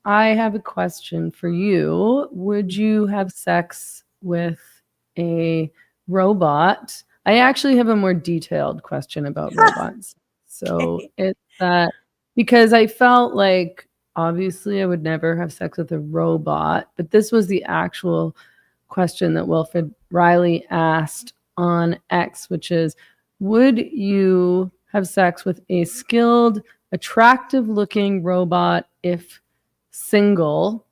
I have a question for you. Would you have sex with a robot? I actually have a more detailed question about robots. So Okay. it's that because I felt like obviously I would never have sex with a robot, but this was the actual question that Wilfred Riley asked on X, which is, would you have sex with a skilled, attractive looking robot if single?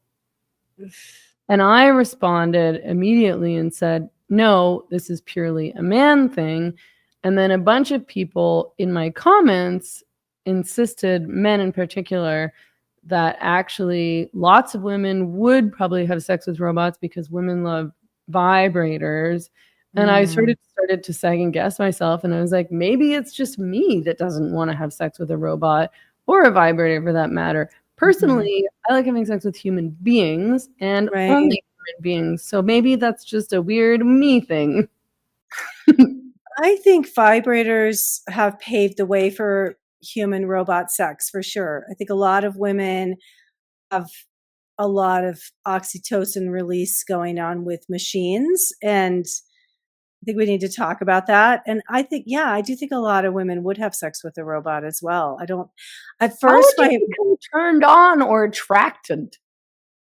And I responded immediately and said, no, this is purely a man thing. And then a bunch of people in my comments insisted, men in particular, that actually lots of women would probably have sex with robots because women love vibrators. And I Mm, started to second guess myself. And I was like, maybe it's just me that doesn't want to have sex with a robot or a vibrator for that matter. mhm. Personally, I like having sex with human beings and Right. only human beings. So maybe that's just a weird me thing. I think vibrators have paved the way for human robot sex for sure. I think a lot of women have a lot of oxytocin release going on with machines. And I think we need to talk about that. And I think, yeah, I do think a lot of women would have sex with a robot as well. I don't, at How would first, you my, become turned on or attracted?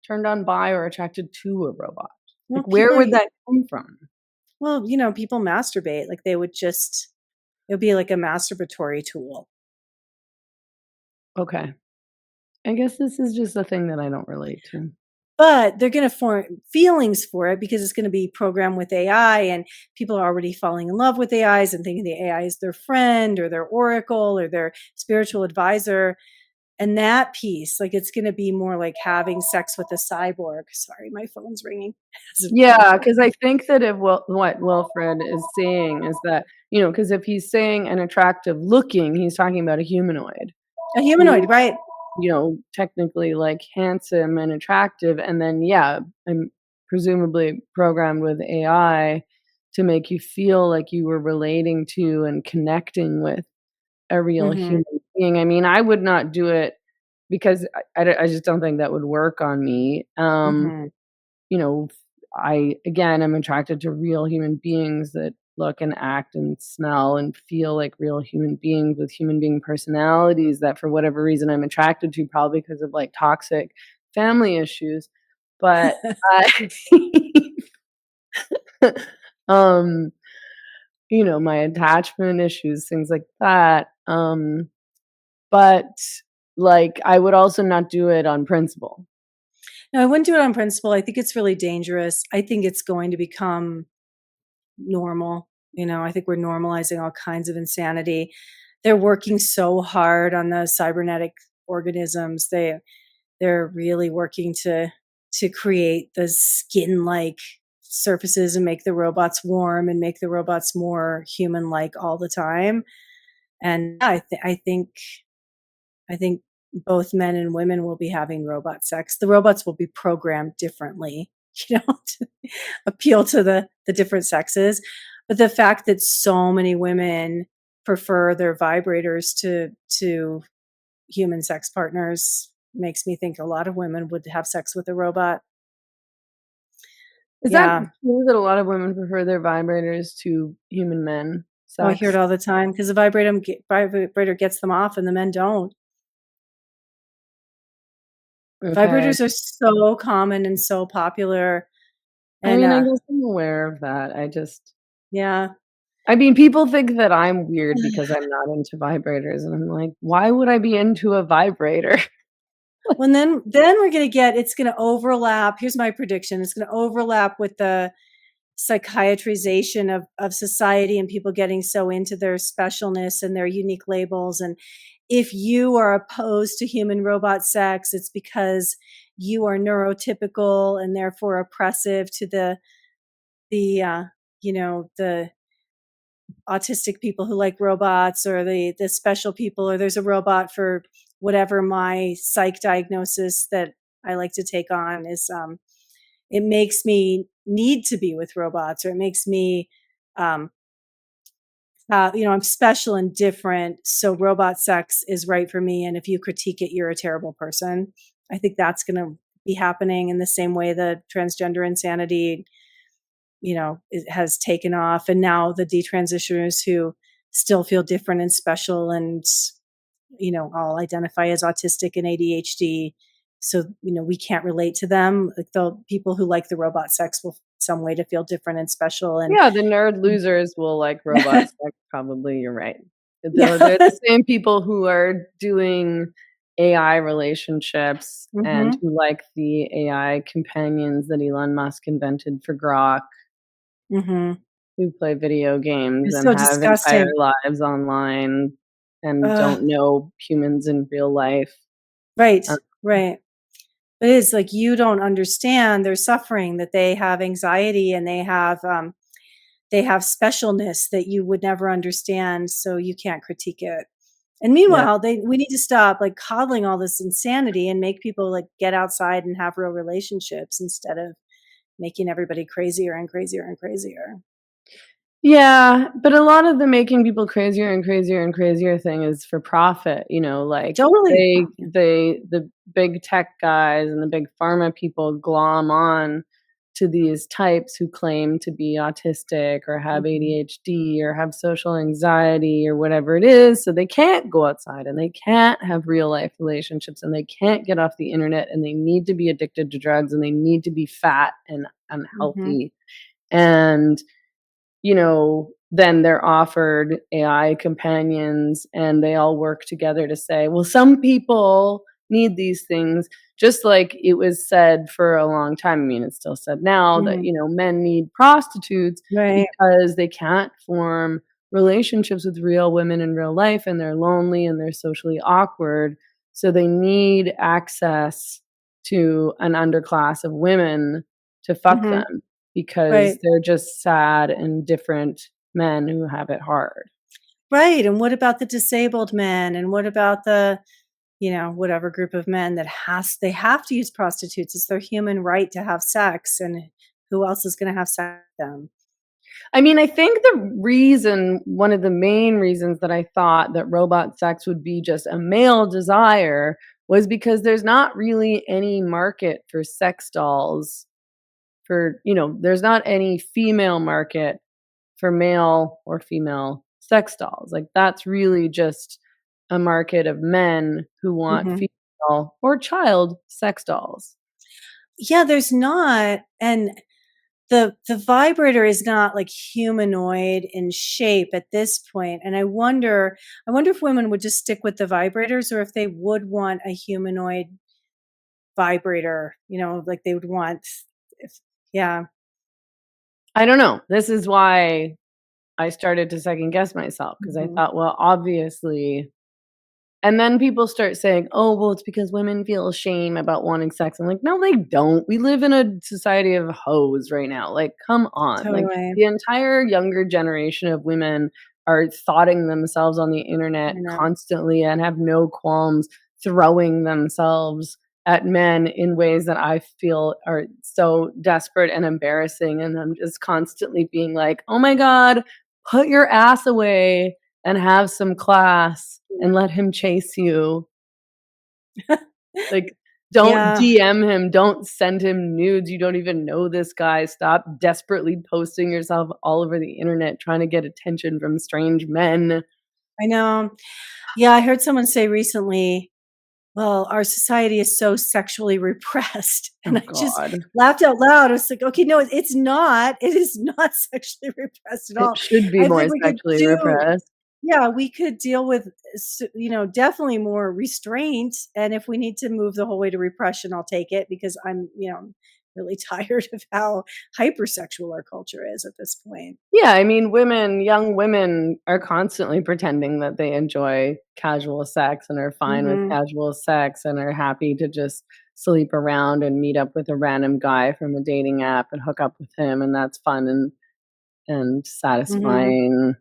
Turned on by or attracted to a robot? well, Like, where people, would that come from? well, people masturbate. Like they would just, it would be like a masturbatory tool. Okay. I guess this is just a thing that I don't relate to. But they're going to form feelings for it because it's going to be programmed with AI, and people are already falling in love with AIs and thinking the AI is their friend or their oracle or their spiritual advisor. And that piece, like it's going to be more like having sex with a cyborg. Sorry, my phone's ringing. Yeah, because I think that if what Wilfred is saying is that, because if he's saying an attractive looking, he's talking about a humanoid A who, humanoid, right? technically like handsome and attractive. And then, yeah, I'm presumably programmed with AI to make you feel like you were relating to and connecting with a real Hmm. human being. I mean, I would not do it because I just don't think that would work on me. Hmm. You know, I again am attracted to real human beings that look and act and smell and feel like real human beings with human being personalities that for whatever reason I'm attracted to, probably because of like toxic family issues. But I um, my attachment issues, things like that. But like I would also not do it on principle. No, I wouldn't do it on principle. I think it's really dangerous. I think it's going to become normal. I think we're normalizing all kinds of insanity. They're working so hard on the cybernetic organisms. They're really working to create the skin like surfaces and make the robots warm and make the robots more human like all the time. And yeah, I think both men and women will be having robot sex. The robots will be programmed differently, to appeal to the different sexes. But the fact that so many women prefer their vibrators to human sex partners makes me think a lot of women would have sex with a robot. Is that Yeah. true that a lot of women prefer their vibrators to human men Oh, I hear it sex? all the time because the vibrator gets them off and the men don't. Okay. Vibrators are so common and so popular. I And mean, I guess I'm aware of that. yeah. I mean, people think that I'm weird because I'm not into vibrators, and I'm like, why would I be into a vibrator? Well, and then it's gonna overlap. Here's my prediction. It's gonna overlap with the psychiatrization of society and people getting so into their specialness and their unique labels. And if you are opposed to human robot sex, it's because you are neurotypical and therefore oppressive to the the autistic people who like robots, or the special people, or there's a robot for whatever my psych diagnosis that I like to take on is. It makes me need to be with robots, or it makes me um, I'm special and different, so robot sex is right for me, and if you critique it, you're a terrible person. I think that's going to be happening in the same way the transgender insanity, it has taken off. And now the detransitioners who still feel different and special and, all identify as autistic and ADHD. So, we can't relate to them. Like the people who like the robot sex will find some way to feel different and special. And Yeah, the nerd losers will like robot sex, probably, you're right. They're yeah. the same people who are doing AI relationships and Hmm. who like the AI companions that Elon Musk invented for Grok, Hmm. who play video games It's and so have entire disgusting. lives online and Ugh. don't know humans in real life. Right. Uh, Right. But it's like you don't understand their suffering, that they have anxiety and they have specialness that you would never understand, so you can't critique it. And yeah. meanwhile, we need to stop like coddling all this insanity and make people like get outside and have real relationships instead of making everybody crazier and crazier and crazier. Yeah, but a lot of the making people crazier and crazier and crazier thing is for profit, like Totally. the big tech guys and the big pharma people glom on to these types who claim to be autistic or have Mhm. ADHD or have social anxiety or whatever it is, so they can't go outside and they can't have real life relationships and they can't get off the internet and they need to be addicted to drugs and they need to be fat and Mhm. unhealthy. And then they're offered AI companions and they all work together to say, well, some people need these things, just like it was said for a long time. I mean, it's still said now that, Mhm. men need prostitutes Right. because they can't form relationships with real women in real life and they're lonely and they're socially awkward. So they need access to an underclass of women to fuck Mhm. them because Right. they're just sad and different men who have it hard. Right, and what about the disabled men, and what about the, whatever group of men that they have to use prostitutes? It's their human right to have sex, and who else is gonna have sex with them? I mean, I think one of the main reasons that I thought that robot sex would be just a male desire was because there's not really any market for sex dolls there's not any female market for male or female sex dolls. Like that's really just a market of men who want Mhm. female or child sex dolls. Yeah, there's not, and the vibrator is not, like, humanoid in shape at this point, and I wonder if women would just stick with the vibrators or if they would want a humanoid vibrator, like, they would want if yeah. I don't know. This is why I started to second guess myself because I Mhm. thought, well, obviously. And then people start saying, "Oh, well, it's because women feel shame about wanting sex." I'm like, "No, they don't. We live in a society of hoes right now. Like, come on." Like, Totally. the entire younger generation of women are thoughting themselves on the internet I know. constantly and have no qualms throwing themselves at men in ways that I feel are so desperate and embarrassing, and I'm just constantly being like, "Oh my god, put your ass away and have some class and let him chase you." Like, don't Yeah, DM him, don't send him nudes, you don't even know this guy, stop desperately posting yourself all over the internet trying to get attention from strange men. I know. Yeah, I heard someone say recently, "Well, our society is so sexually repressed," and Oh I just god. laughed out loud. I was like, "Okay, no, it's not. It is not sexually repressed at It all." should be I more think we could sexually do repressed. yeah, we could deal with, definitely more restraint, and if we need to move the whole way to repression, I'll take it because I'm, really tired of how hypersexual our culture is at this point. Yeah, I mean, young women are constantly pretending that they enjoy casual sex and are fine with Mhm, casual sex and are happy to just sleep around and meet up with a random guy from a dating app and hook up with him, and that's fun and mhm. satisfying.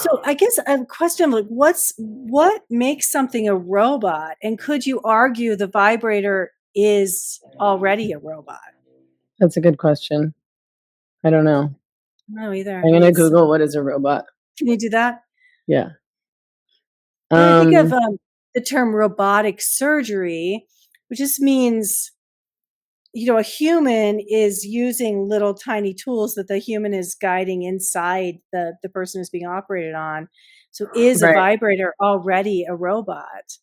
So I guess a question like what makes something a robot? And could you argue the vibrator is already a robot? That's a good question. I don't know. No, either. I'm I mean, gonna it's Google what is a robot. can you do that? Yeah. When I think of Um, the term robotic surgery, which just means, a human is using little tiny tools that the human is guiding inside the person who's being operated on. So is a Right. vibrator already a robot?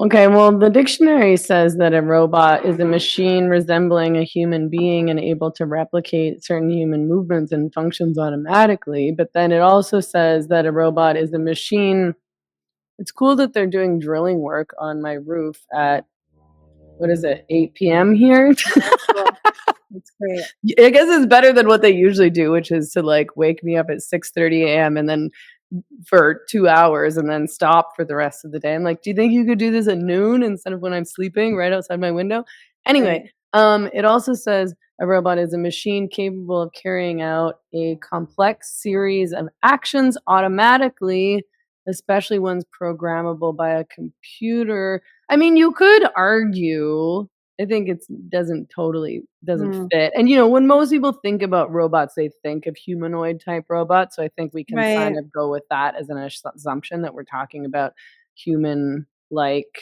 Okay, well, the dictionary says that a robot is a machine resembling a human being and able to replicate certain human movements and functions automatically. But then it also says that a robot is a machine. It's cool that they're doing drilling work on my roof at, what is it, 8 p.m. here? Well, that's great. I guess it's better than what they usually do, which is to like wake me up at 6:30 a.m. and then for 2 hours and then stop for the rest of the day. I'm like, "Do you think you could do this at noon instead of when I'm sleeping right outside my window?" Anyway, Right. it also says a robot is a machine capable of carrying out a complex series of actions automatically, especially ones programmable by a computer. I mean, you could argue. I think it's doesn't Mm, fit. And, when most people think about robots, they think of humanoid type robots, so I think we can kind right. of go with that as an assumption that we're talking about human-like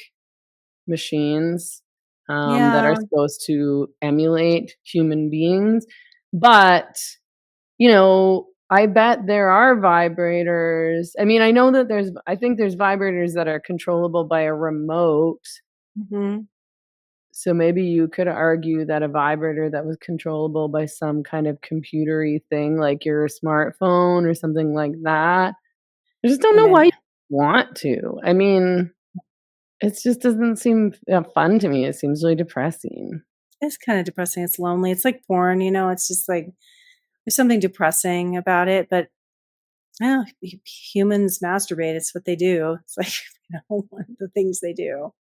machines, that are Yeah. supposed to emulate human beings. But, I bet there are vibrators. I mean, I think there's vibrators that are controllable by a remote. Mhm. So maybe you could argue that a vibrator that was controllable by some kind of computery thing, like your smartphone or something like that. I just don't know why Maybe. you want to. I mean, it just doesn't seem, fun to me. It seems really depressing. It's kinda depressing, it's lonely, it's like porn, it's just like there's something depressing about it, but, yeah, humans masturbate, it's what they do. It's like, one of the things they do.